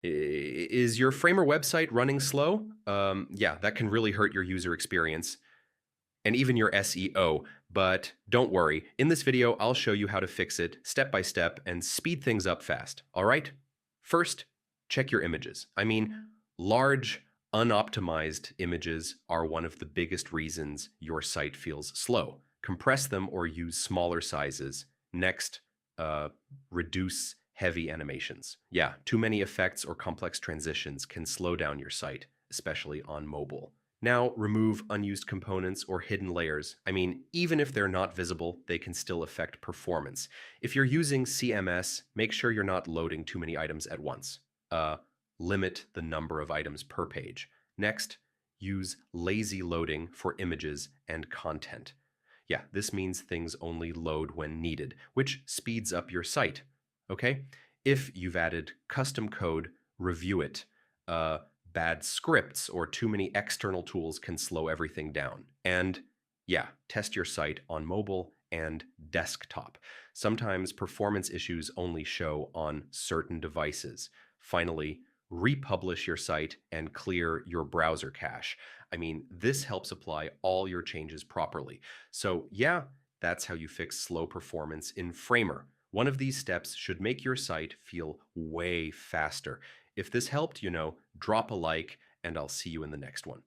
Is your Framer website running slow? Yeah, that can really hurt your user experience and even your SEO. But don't worry, in this video, I'll show you how to fix it step by step and speed things up fast. All right? First, check your images. I mean, large, unoptimized images are one of the biggest reasons your site feels slow. Compress them or use smaller sizes. Next, uh, reduce heavy animations. Yeah, too many effects or complex transitions can slow down your site, especially on mobile. Now, remove unused components or hidden layers. I mean, even if they're not visible, they can still affect performance. If you're using CMS, make sure you're not loading too many items at once. Uh, Limit the number of items per page. Next, use lazy loading for images and content. Yeah, this means things only load when needed, which speeds up your site. Okay? If you've added custom code, review it. Uh, Bad scripts or too many external tools can slow everything down. And yeah, test your site on mobile and desktop. Sometimes performance issues only show on certain devices. Finally, republish your site and clear your browser cache. I mean, this helps apply all your changes properly. So, yeah, that's how you fix slow performance in Framer. One of these steps should make your site feel way faster. If this helped, drop a like, and I'll see you in the next one.